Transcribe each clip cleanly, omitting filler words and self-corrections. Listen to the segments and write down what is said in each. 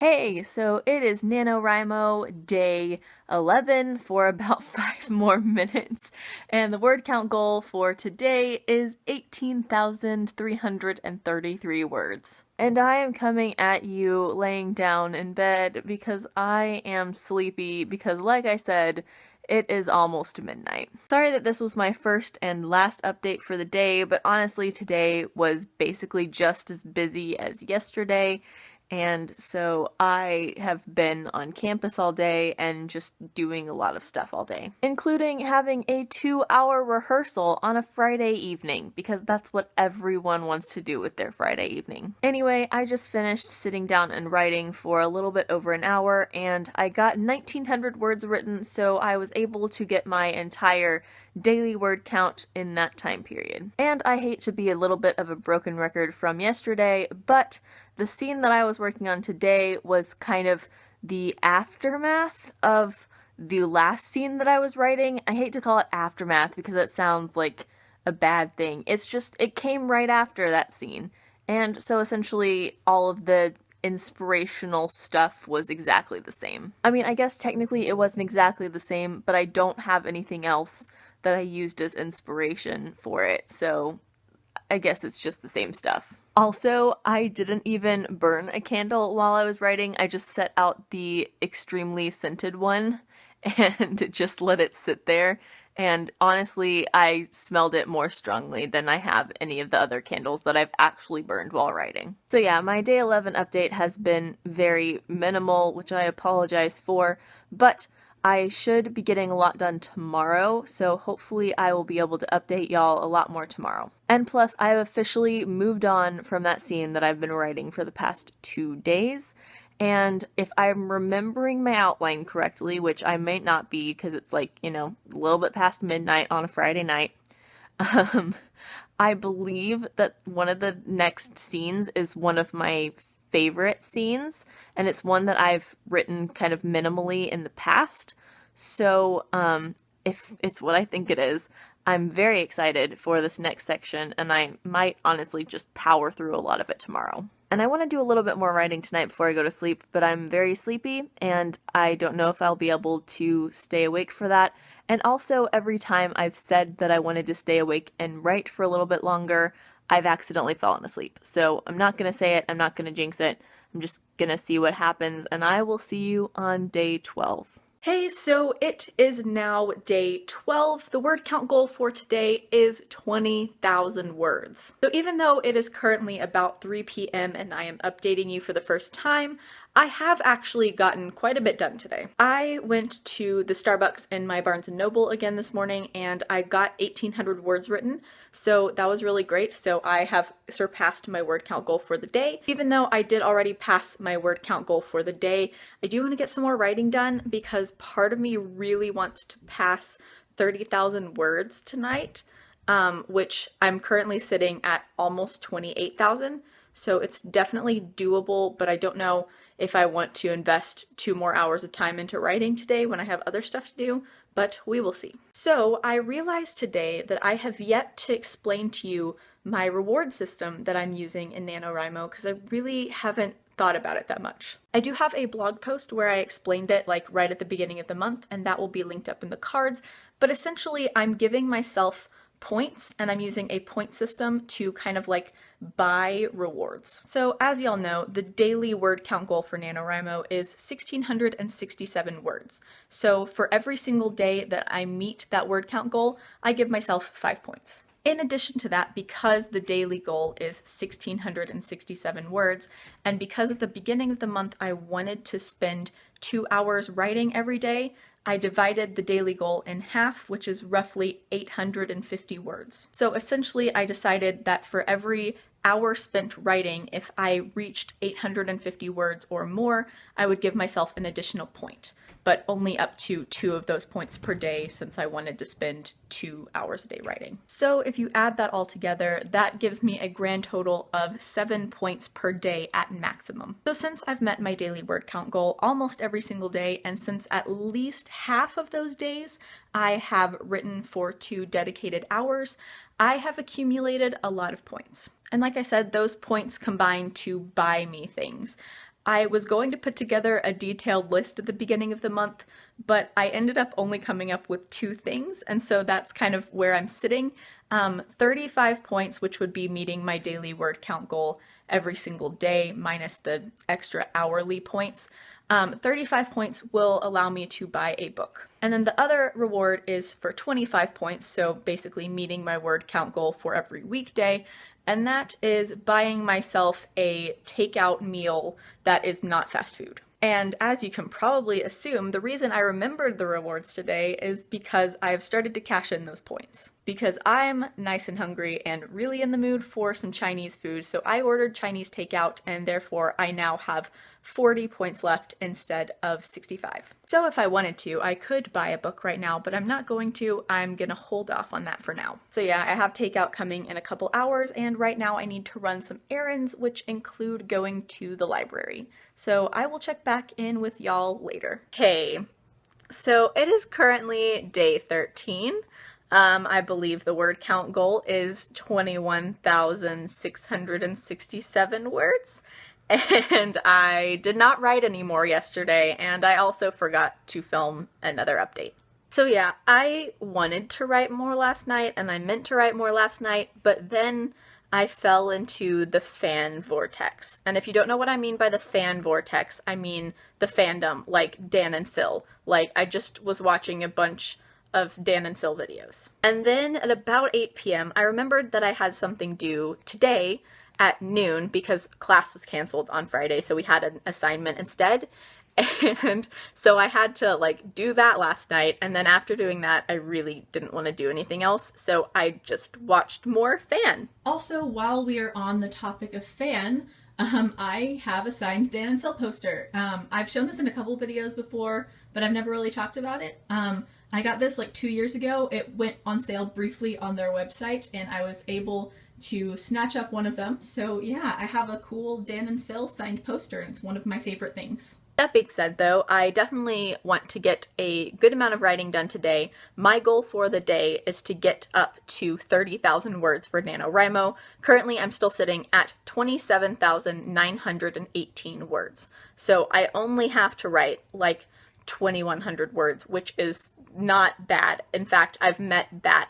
Hey, so it is NaNoWriMo day 11 for about 5 more minutes, and the word count goal for today is 18,333 words. And I am coming at you laying down in bed because I am sleepy because, like I said, it is almost midnight. Sorry that this was my first and last update for the day, but honestly, today was basically just as busy as yesterday. And so I have been on campus all day and just doing a lot of stuff all day, including having a 2-hour rehearsal on a Friday evening, because that's what everyone wants to do with their Friday evening. Anyway, I just finished sitting down and writing for a little bit over an hour, and I got 1,900 words written, so I was able to get my entire daily word count in that time period. And I hate to be a little bit of a broken record from yesterday, but the scene that I was working on today was kind of the aftermath of the last scene that I was writing. I hate to call it aftermath because it sounds like a bad thing. It's just, it came right after that scene. And so essentially all of the inspirational stuff was exactly the same. I mean, I guess technically it wasn't exactly the same, but I don't have anything else that I used as inspiration for it, so I guess it's just the same stuff. Also, I didn't even burn a candle while I was writing. I just set out the extremely scented one and just let it sit there. And honestly, I smelled it more strongly than I have any of the other candles that I've actually burned while writing. So yeah, my day 11 update has been very minimal, which I apologize for, but I should be getting a lot done tomorrow, so hopefully I will be able to update y'all a lot more tomorrow. And plus, I have officially moved on from that scene that I've been writing for the past 2 days, and if I'm remembering my outline correctly, which I might not be because it's like, a little bit past midnight on a Friday night, um, I believe that one of the next scenes is one of my favorite scenes, and it's one that I've written kind of minimally in the past. So, if it's what I think it is, I'm very excited for this next section, and I might honestly just power through a lot of it tomorrow. And I want to do a little bit more writing tonight before I go to sleep, but I'm very sleepy, and I don't know if I'll be able to stay awake for that. And also, every time I've said that I wanted to stay awake and write for a little bit longer, I've accidentally fallen asleep. So I'm not going to say it, I'm not going to jinx it, I'm just going to see what happens, and I will see you on day 12. Hey, so it is now day 12. The word count goal for today is 20,000 words. So even though it is currently about 3 p.m. and I am updating you for the first time, I have actually gotten quite a bit done today. I went to the Starbucks in my Barnes & Noble again this morning, and I got 1,800 words written, so that was really great. So I have surpassed my word count goal for the day. Even though I did already pass my word count goal for the day, I do want to get some more writing done because part of me really wants to pass 30,000 words tonight, which I'm currently sitting at almost 28,000. So it's definitely doable, but I don't know if I want to invest 2 more hours of time into writing today when I have other stuff to do, but we will see. So I realized today that I have yet to explain to you my reward system that I'm using in NaNoWriMo because I really haven't thought about it that much. I do have a blog post where I explained it like right at the beginning of the month, and that will be linked up in the cards, but essentially I'm giving myself points, and I'm using a point system to kind of like buy rewards. So as y'all know, the daily word count goal for NaNoWriMo is 1,667 words. So for every single day that I meet that word count goal, I give myself 5 points. In addition to that, because the daily goal is 1,667 words, and because at the beginning of the month I wanted to spend 2 hours writing every day, I divided the daily goal in half, which is roughly 850 words. So essentially, I decided that for every hour spent writing, if I reached 850 words or more, I would give myself an additional point, but only up to 2 of those points per day since I wanted to spend 2 hours a day writing. So if you add that all together, that gives me a grand total of 7 points per day at maximum. So since I've met my daily word count goal almost every single day, and since at least half of those days I have written for 2 dedicated hours, I have accumulated a lot of points. And like I said, those points combine to buy me things. I was going to put together a detailed list at the beginning of the month, but I ended up only coming up with 2 things, and so that's kind of where I'm sitting. 35 points, which would be meeting my daily word count goal every single day, minus the extra hourly points. 35 points will allow me to buy a book. And then the other reward is for 25 points, so basically meeting my word count goal for every weekday, and that is buying myself a takeout meal that is not fast food. And as you can probably assume, the reason I remembered the rewards today is because I've started to cash in those points. Because I'm nice and hungry and really in the mood for some Chinese food, so I ordered Chinese takeout, and therefore I now have 40 points left instead of 65. So if I wanted to, I could buy a book right now, but I'm not going to. I'm gonna hold off on that for now. So yeah, I have takeout coming in a couple hours, and right now I need to run some errands, which include going to the library. So I will check back in with y'all later. Okay, so it is currently day 13. I believe the word count goal is 21,667 words. And I did not write any more yesterday, and I also forgot to film another update. So yeah, I wanted to write more last night, and I meant to write more last night, but then I fell into the fan vortex. And if you don't know what I mean by the fan vortex, I mean the fandom, like Dan and Phil. Like, I just was watching a bunch of Dan and Phil videos. And then at about 8 p.m., I remembered that I had something due today at noon because class was canceled on Friday, so we had an assignment instead. And so I had to do that last night, and then after doing that, I really didn't want to do anything else, so I just watched more fan. Also, while we are on the topic of fan, I have a signed Dan and Phil poster. I've shown this in a couple videos before, but I've never really talked about it. I got this 2 years ago. It went on sale briefly on their website, and I was able to snatch up one of them. So yeah, I have a cool Dan and Phil signed poster, and it's one of my favorite things. That being said, though, I definitely want to get a good amount of writing done today. My goal for the day is to get up to 30,000 words for NaNoWriMo. Currently, I'm still sitting at 27,918 words. So I only have to write 2,100 words, which is not bad. In fact, I've met that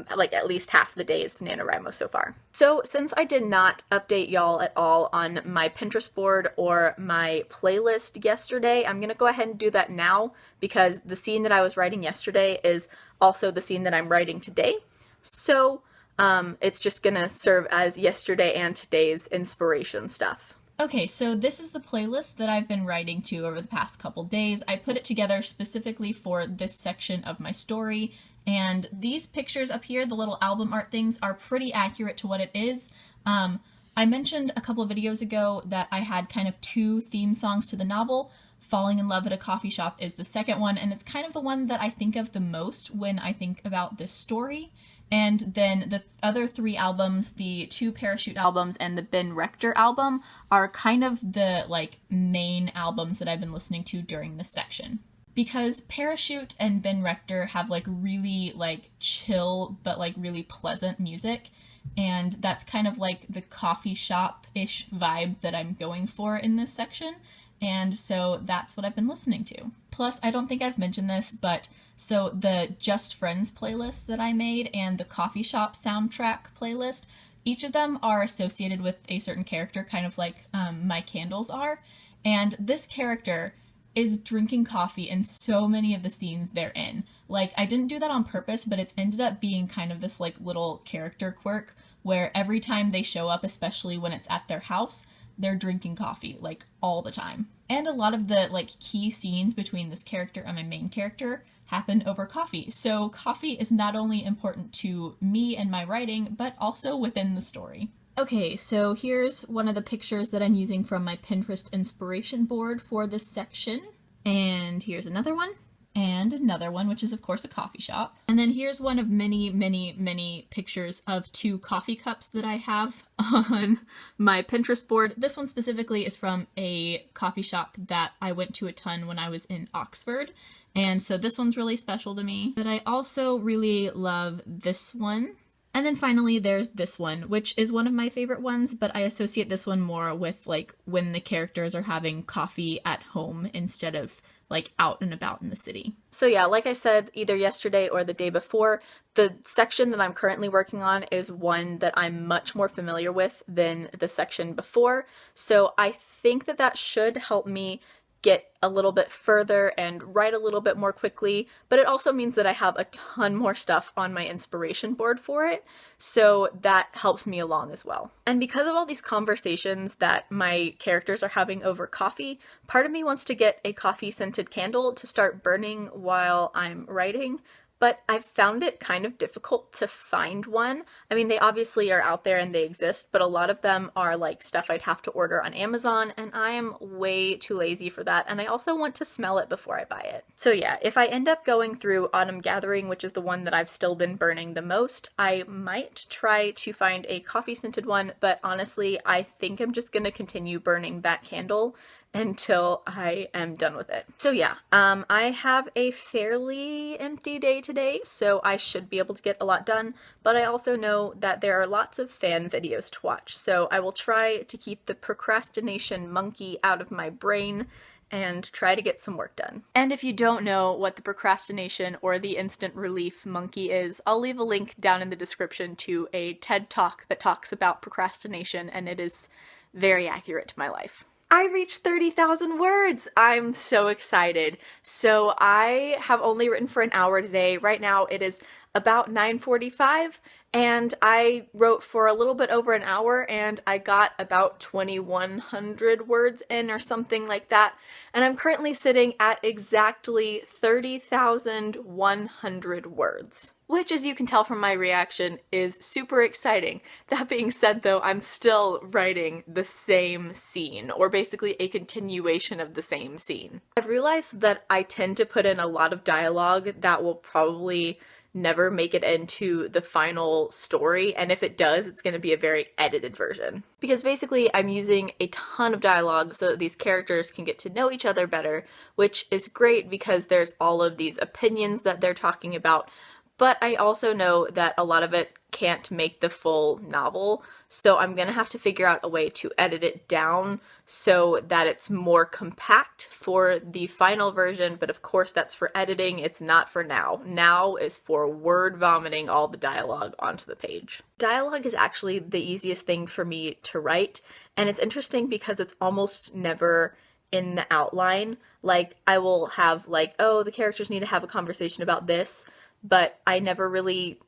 at least half the days of NaNoWriMo so far. So since I did not update y'all at all on my Pinterest board or my playlist yesterday, I'm gonna go ahead and do that now because the scene that I was writing yesterday is also the scene that I'm writing today. So it's just gonna serve as yesterday and today's inspiration stuff. Okay, so this is the playlist that I've been writing to over the past couple days. I put it together specifically for this section of my story, and these pictures up here, the little album art things, are pretty accurate to what it is. I mentioned a couple of videos ago that I had kind of 2 theme songs to the novel. Falling in Love at a Coffee Shop is the second one, and it's kind of the one that I think of the most when I think about this story. And then the other 3 albums, the 2 Parachute albums and the Ben Rector album, are kind of the main albums that I've been listening to during this section. Because Parachute and Ben Rector have really chill but really pleasant music, and that's kind of the coffee shop-ish vibe that I'm going for in this section. And so that's what I've been listening to. Plus, I don't think I've mentioned this, but so the Just Friends playlist that I made and the Coffee Shop soundtrack playlist, each of them are associated with a certain character, kind of like my candles are. And this character is drinking coffee in so many of the scenes they're in. I didn't do that on purpose, but it's ended up being kind of this little character quirk where every time they show up, especially when it's at their house, they're drinking coffee all the time. And a lot of the key scenes between this character and my main character happen over coffee. So coffee is not only important to me and my writing, but also within the story. Okay, so here's one of the pictures that I'm using from my Pinterest inspiration board for this section. And here's another one. And another one, which is of course a coffee shop. And then here's one of many, many, many pictures of 2 coffee cups that I have on my Pinterest board. This one specifically is from a coffee shop that I went to a ton when I was in Oxford. And so this one's really special to me. But I also really love this one. And then finally, there's this one, which is one of my favorite ones, but I associate this one more with like when the characters are having coffee at home instead of like out and about in the city. So yeah, like I said, either yesterday or the day before, the section that I'm currently working on is one that I'm much more familiar with than the section before. So I think that that should help me get a little bit further and write a little bit more quickly, but it also means that I have a ton more stuff on my inspiration board for it, so that helps me along as well. And because of all these conversations that my characters are having over coffee, part of me wants to get a coffee-scented candle to start burning while I'm writing, but I've found it kind of difficult to find one. I mean, they obviously are out there and they exist, but a lot of them are like stuff I'd have to order on Amazon, and I am way too lazy for that, and I also want to smell it before I buy it. So yeah, if I end up going through Autumn Gathering, which is the one that I've still been burning the most, I might try to find a coffee-scented one, but honestly, I think I'm just gonna continue burning that candle until I am done with it. So yeah, I have a fairly empty day today, so I should be able to get a lot done, but I also know that there are lots of fan videos to watch, so I will try to keep the procrastination monkey out of my brain and try to get some work done. And if you don't know what the procrastination or the instant relief monkey is, I'll leave a link down in the description to a TED Talk that talks about procrastination, and it is very accurate to my life. I reached 30,000 words! I'm so excited. So I have only written for an hour today. Right now it is about 9:45, and I wrote for a little bit over an hour, and I got about 2,100 words in or something like that. And I'm currently sitting at exactly 30,100 words. Which, as you can tell from my reaction, is super exciting. That being said, though, I'm still writing the same scene, or basically a continuation of the same scene. I've realized that I tend to put in a lot of dialogue that will probably never make it into the final story, and if it does, it's going to be a very edited version. Because basically, I'm using a ton of dialogue so that these characters can get to know each other better, which is great because there's all of these opinions that they're talking about. But I also know that a lot of it can't make the full novel, so I'm gonna have to figure out a way to edit it down so that it's more compact for the final version, but of course that's for editing, it's not for now. Now is for word vomiting all the dialogue onto the page. Dialogue is actually the easiest thing for me to write, and it's interesting because it's almost never in the outline. Like, I will have like, oh, the characters need to have a conversation about this, but I never really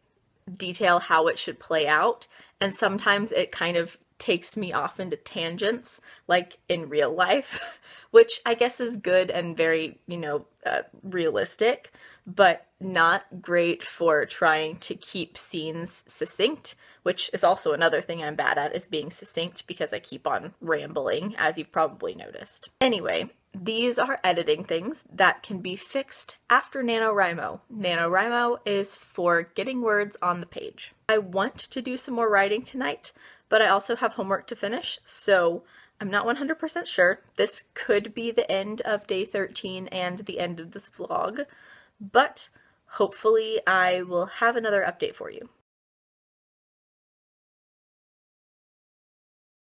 detail how it should play out, and sometimes it kind of takes me off into tangents, like in real life, which I guess is good and very, realistic, but not great for trying to keep scenes succinct, which is also another thing I'm bad at, is being succinct, because I keep on rambling, as you've probably noticed. Anyway, these are editing things that can be fixed after NaNoWriMo. NaNoWriMo is for getting words on the page. I want to do some more writing tonight, but I also have homework to finish, so I'm not 100% sure. This could be the end of day 13 and the end of this vlog, but hopefully I will have another update for you.